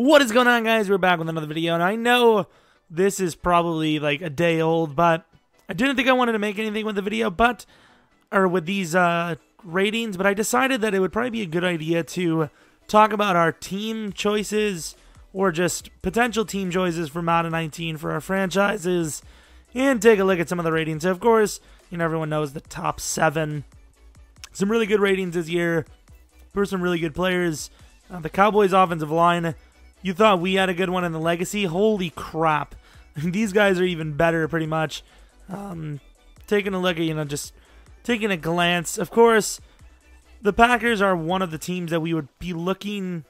What is going on, guys? We're back with another video, and I know this is probably like a day old, but I didn't think I wanted to make anything with the video, or with these ratings, but I decided that it would probably be a good idea to talk about our team choices, or just potential team choices for Madden 19 for our franchises, and take a look at some of the ratings. So, of course, you know, everyone knows the top 7. Some really good ratings this year for some really good players. The Cowboys offensive line, you thought we had a good one in the legacy? Holy crap. These guys are even better, pretty much. Taking a look at, just taking a glance. Of course, the Packers are one of the teams that we would be looking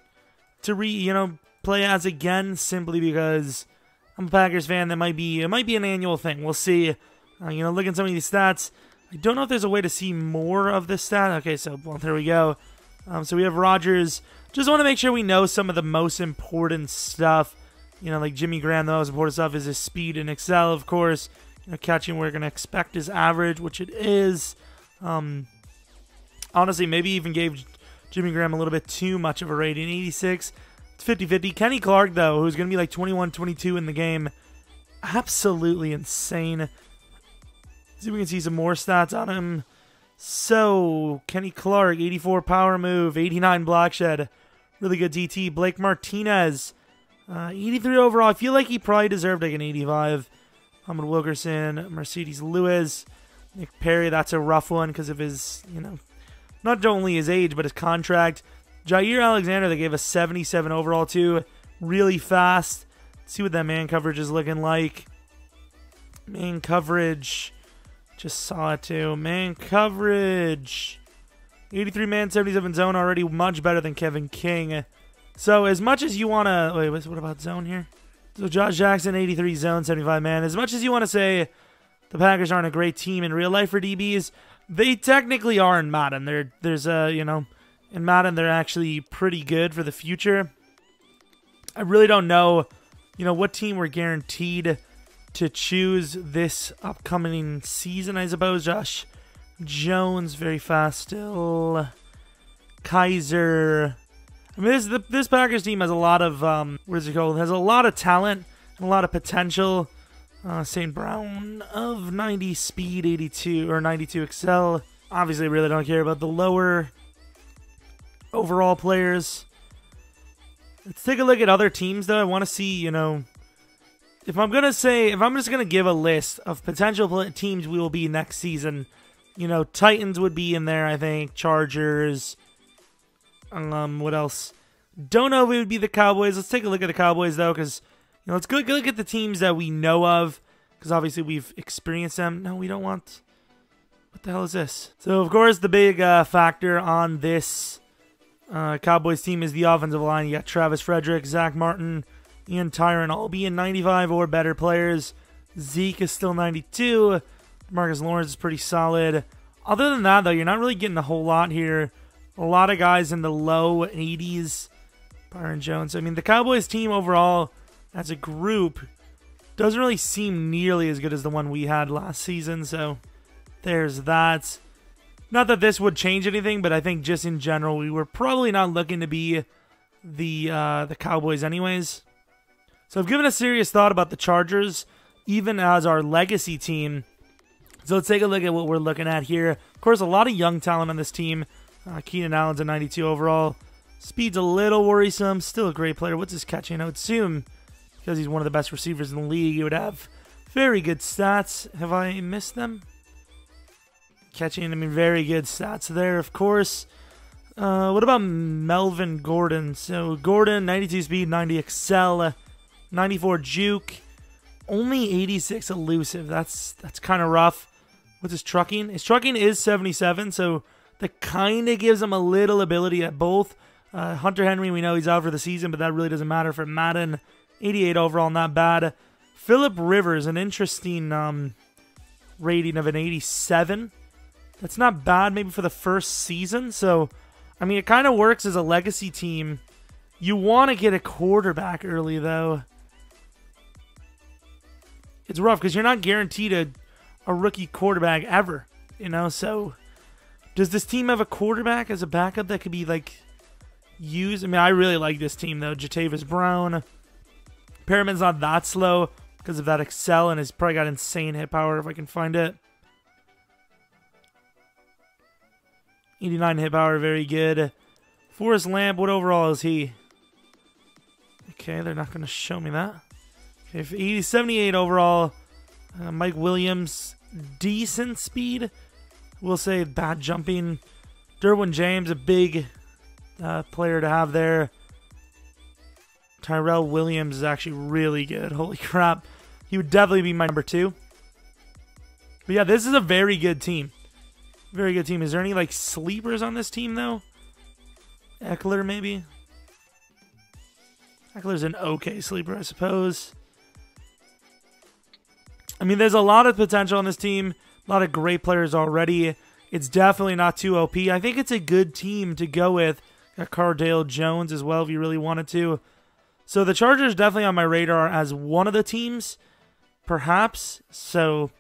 to play as again, simply because I'm a Packers fan. It might be an annual thing. We'll see. Look at some of these stats. I don't know if there's a way to see more of this stat. Okay, so, well, there we go. So we have Rodgers. Just want to make sure we know some of the most important stuff. Like Jimmy Graham, the most important stuff is his speed and excel, of course. Catching, we're going to expect his average, which it is. Honestly, maybe even gave Jimmy Graham a little bit too much of a rating. 86. It's 50-50. Kenny Clark, though, who's going to be like 21-22 in the game. Absolutely insane. See if we can see some more stats on him. So, Kenny Clark, 84 power move, 89 block shed. Really good DT. Blake Martinez, 83 overall. I feel like he probably deserved like an 85. Ahmed Wilkerson, Mercedes Lewis, Nick Perry. That's a rough one because of his, not only his age, but his contract. Jair Alexander, they gave a 77 overall to. Really fast. Let's see what that man coverage is looking like. Man coverage. Just saw it too. Man coverage. 83 man, 77 zone, already much better than Kevin King. So as much as you want to... Wait, what about zone here? So Josh Jackson, 83 zone, 75 man. As much as you want to say the Packers aren't a great team in real life for DBs, they technically are in Madden. In Madden, they're actually pretty good for the future. I really don't know, what team we're guaranteed to choose this upcoming season, I suppose. Josh Jones, very fast still. Kaiser. I mean, this Packers team has a lot of, Has a lot of talent and a lot of potential. St. Brown of 90 speed, 82, or 92 excel. Obviously, really don't care about the lower overall players. Let's take a look at other teams, though. I want to see, if I'm just gonna give a list of potential teams we will be next season, Titans would be in there, I think. Chargers. What else? Don't know if it would be the Cowboys. Let's take a look at the Cowboys, though, because let's go look at the teams that we know of, because obviously we've experienced them. No, we don't want. What the hell is this? So of course the big factor on this Cowboys team is the offensive line. You got Travis Frederick, Zach Martin, Ian Tyron, all being 95 or better players. Zeke is still 92. Marcus Lawrence is pretty solid. Other than that, though, you're not really getting a whole lot here. A lot of guys in the low 80s. Byron Jones. I mean, the Cowboys team overall, as a group, doesn't really seem nearly as good as the one we had last season. So, there's that. Not that this would change anything, but I think just in general, we were probably not looking to be the Cowboys anyways. So I've given a serious thought about the Chargers, even as our legacy team. So let's take a look at what we're looking at here. Of course, a lot of young talent on this team. Keenan Allen's a 92 overall. Speed's a little worrisome. Still a great player. What's his catching? I would assume, because he's one of the best receivers in the league, he would have very good stats. Have I missed them? Catching, very good stats there, of course. What about Melvin Gordon? So Gordon, 92 speed, 90 excel. 94 juke, only 86 elusive. That's kind of rough. What's his trucking? His trucking is 77, so that kind of gives him a little ability at both. Hunter Henry, we know he's out for the season, but that really doesn't matter for Madden. 88 overall, not bad. Phillip Rivers, an interesting rating of an 87. That's not bad, maybe for the first season. So, it kind of works as a legacy team. You want to get a quarterback early, though. It's rough because you're not guaranteed a rookie quarterback ever, so does this team have a quarterback as a backup that could be like use. I mean, I really like this team, though. Jatavis Brown. Perriman's not that slow because of that excel, and has probably got insane hit power if I can find it. 89 hit power, very good. Forrest Lamp, what overall is he? Okay, they're not going to show me that. Okay, 78 overall. Mike Williams, decent speed. We'll say bad jumping. Derwin James, a big player to have there. Tyrell Williams is actually really good. Holy crap. He would definitely be my number 2. But yeah, this is a very good team. Very good team. Is there any like sleepers on this team though? Eckler maybe? Eckler's an okay sleeper, I suppose. I mean, there's a lot of potential on this team. A lot of great players already. It's definitely not too OP. I think it's a good team to go with. Got Cardale Jones as well if you really wanted to. So the Chargers definitely on my radar as one of the teams, perhaps. So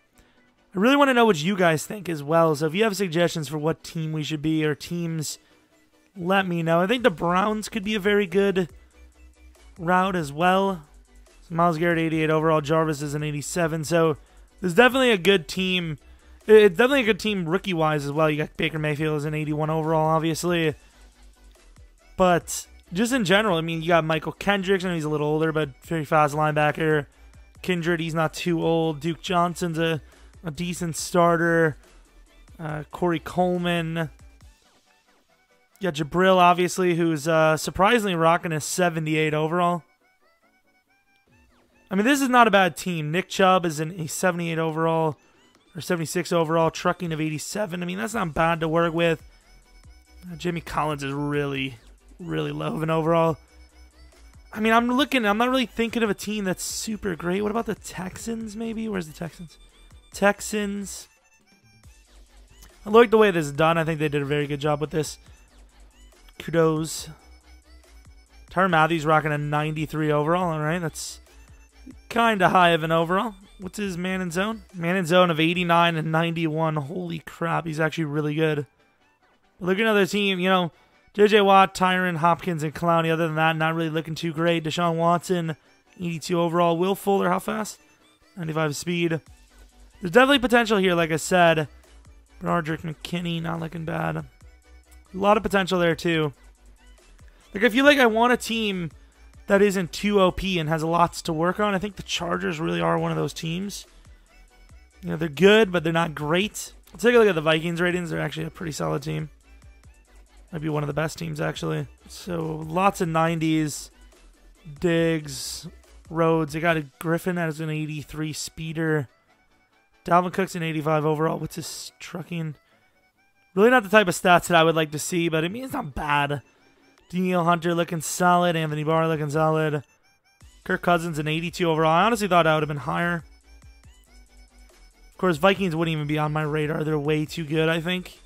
I really want to know what you guys think as well. So if you have suggestions for what team we should be or teams, let me know. I think the Browns could be a very good route as well. So Myles Garrett, 88 overall. Jarvis is an 87. So there's definitely a good team. It's definitely a good team rookie-wise as well. You got Baker Mayfield as an 81 overall, obviously. But just in general, I mean, you got Michael Kendricks. I know he's a little older, but very fast linebacker. Kindred, he's not too old. Duke Johnson's a decent starter. Corey Coleman. You got Jabril, obviously, who's surprisingly rocking a 78 overall. I mean, this is not a bad team. Nick Chubb is a 78 overall, or 76 overall, trucking of 87. I mean, that's not bad to work with. Jimmy Collins is really, really low of an overall. I mean, I'm not really thinking of a team that's super great. What about the Texans, maybe? Where's the Texans? Texans. I like the way this is done. I think they did a very good job with this. Kudos. Tyrann Matthews rocking a 93 overall. All right, that's kind of high of an overall. What's his man in zone? Man in zone of 89 and 91. Holy crap, he's actually really good. Look at another team, you know, J.J. Watt, Tyron, Hopkins, and Clowney. Other than that, not really looking too great. Deshaun Watson, 82 overall. Will Fuller, how fast? 95 speed. There's definitely potential here, like I said. Bernardrick McKinney, not looking bad. A lot of potential there, too. Like, I feel like I want a team that isn't too OP and has lots to work on. I think the Chargers really are one of those teams. You know, they're good, but they're not great. Let's take a look at the Vikings ratings. They're actually a pretty solid team. Might be one of the best teams, actually. So, lots of 90s. Diggs, Rhodes. They got a Griffin as an 83 speeder. Dalvin Cook's an 85 overall. What's his trucking? Really not the type of stats that I would like to see, but I mean, it's not bad. Danielle Hunter looking solid. Anthony Barr looking solid. Kirk Cousins an 82 overall. I honestly thought I would have been higher. Of course, Vikings wouldn't even be on my radar. They're way too good, I think.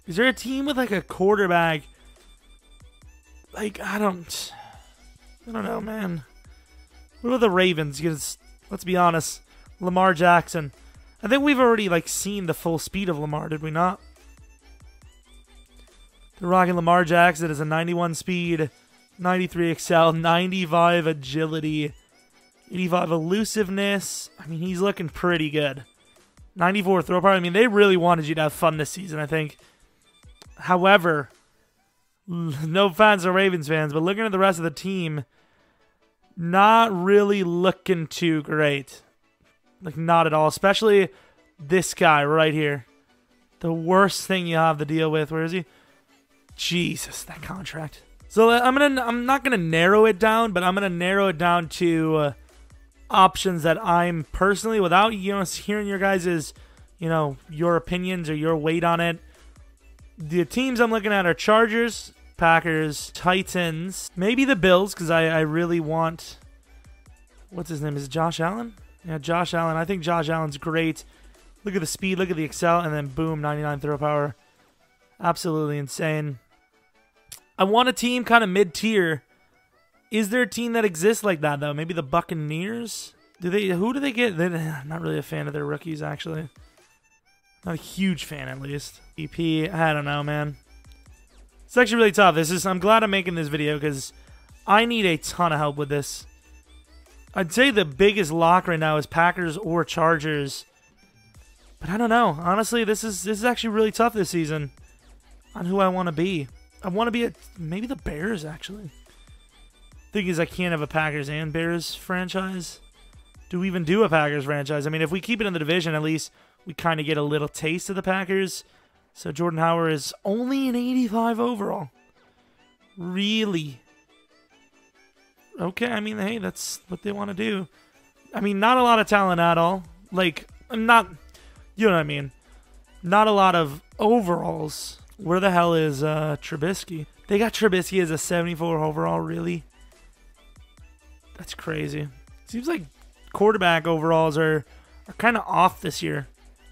Is there a team with like a quarterback? Like, I don't know, man. What about the Ravens? Because let's be honest, Lamar Jackson. I think we've already like seen the full speed of Lamar, did we not? They're rocking Lamar Jackson as a 91 speed, 93 excel, 95 agility, 85 elusiveness. I mean, he's looking pretty good. 94 throw power. I mean, they really wanted you to have fun this season, I think. However, no offense to Ravens fans, but looking at the rest of the team, not really looking too great. Like, not at all. Especially this guy right here. The worst thing you have to deal with. Where is he? Jesus, that contract. So I'm not gonna narrow it down, but I'm gonna narrow it down to options that I'm personally, without hearing your guys's, your opinions or your weight on it. The teams I'm looking at are Chargers, Packers, Titans, maybe the Bills, because I really want. What's his name? Is it Josh Allen? Yeah, Josh Allen. I think Josh Allen's great. Look at the speed, look at the excel, and then boom, 99 throw power. Absolutely insane. I want a team kind of mid-tier. Is there a team that exists like that, though? Maybe the Buccaneers? Who do they get? I'm not really a fan of their rookies, actually. Not a huge fan, at least. EP, I don't know, man. It's actually really tough. I'm glad I'm making this video because I need a ton of help with this. I'd say the biggest lock right now is Packers or Chargers. But I don't know. Honestly, this is actually really tough this season on who I want to be. I want to be maybe the Bears, actually. Thing is, I can't have a Packers and Bears franchise. Do we even do a Packers franchise? I mean, if we keep it in the division, at least we kind of get a little taste of the Packers. So Jordan Howard is only an 85 overall. Really? Okay, I mean, hey, that's what they want to do. I mean, not a lot of talent at all. Like, not, you know what I mean? Not a lot of overalls. Where the hell is Trubisky? They got Trubisky as a 74 overall, really? That's crazy. Seems like quarterback overalls are kind of off this year.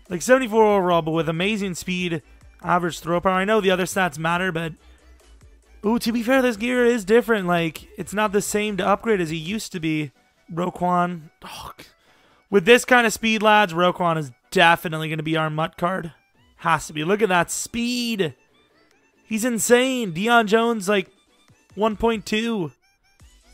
Like 74 overall, but with amazing speed, average throw power. I know the other stats matter, but ooh, to be fair, this gear is different. Like, it's not the same to upgrade as he used to be. Roquan. Oh, with this kind of speed, lads, Roquan is definitely going to be our MUT card. Has to be. Look at that speed. He's insane. Deion Jones, like, 1.2.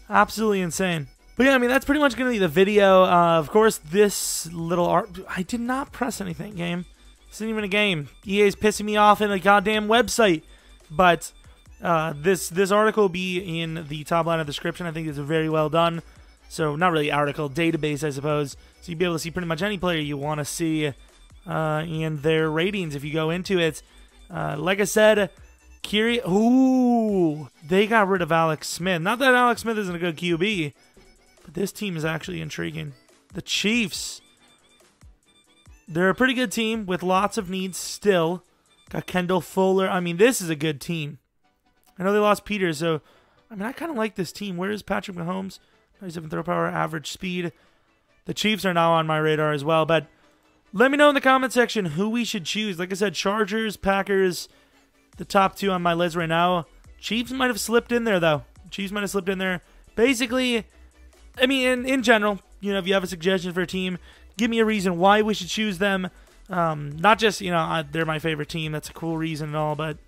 Absolutely insane. But yeah, I mean, that's pretty much going to be the video. Of course, this little art... I did not press anything, game. This isn't even a game. EA is pissing me off in a goddamn website. But this article will be in the top line of the description. I think it's very well done. So, not really article, database, I suppose. So, you'll be able to see pretty much any player you want to see and their ratings if you go into it. Like I said... Ooh, they got rid of Alex Smith. Not that Alex Smith isn't a good QB, but this team is actually intriguing. The Chiefs. They're a pretty good team with lots of needs still. Got Kendall Fuller. I mean, this is a good team. I know they lost Peter, so, I mean, I kind of like this team. Where is Patrick Mahomes? 97 throw power, average speed. The Chiefs are now on my radar as well, but let me know in the comment section who we should choose. Like I said, Chargers, Packers... The top two on my list right now. Chiefs might have slipped in there, though. Chiefs might have slipped in there. Basically, I mean, in general, you know, if you have a suggestion for a team, give me a reason why we should choose them. Not just, you know, they're my favorite team. That's a cool reason and all, but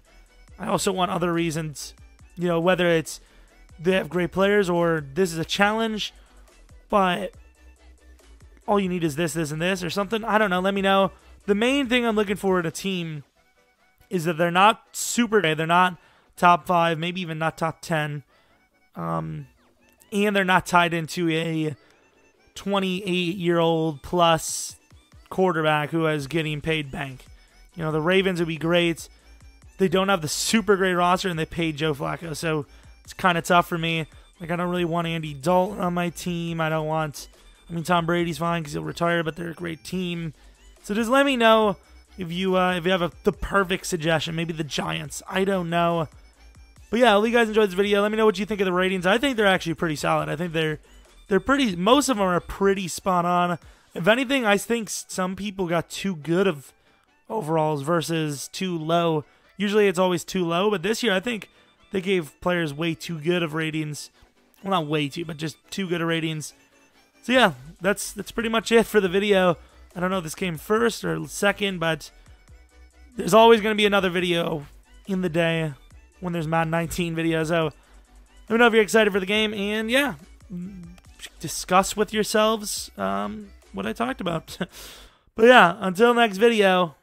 I also want other reasons. You know, whether it's they have great players or this is a challenge, but all you need is this, this, and this or something. I don't know. Let me know. The main thing I'm looking for in a team is that they're not super great. They're not top 5, maybe even not top 10. And they're not tied into a 28-year-old plus quarterback who is getting paid bank. You know, the Ravens would be great. They don't have the super great roster, and they paid Joe Flacco. So it's kind of tough for me. Like, I don't really want Andy Dalton on my team. I don't want... I mean, Tom Brady's fine because he'll retire, but they're a great team. So just let me know if you have the perfect suggestion, maybe the Giants. I don't know. But yeah, I hope you guys enjoyed this video. Let me know what you think of the ratings. I think they're actually pretty solid. I think they're pretty, most of them are pretty spot on. If anything, I think some people got too good of overalls versus too low. Usually it's always too low, but this year I think they gave players way too good of ratings. Well, not way too, but just too good of ratings. So yeah, that's pretty much it for the video. I don't know if this came first or second, but there's always going to be another video in the day when there's Madden 19 videos. So let me know if you're excited for the game, and yeah, discuss with yourselves what I talked about. But yeah, until next video,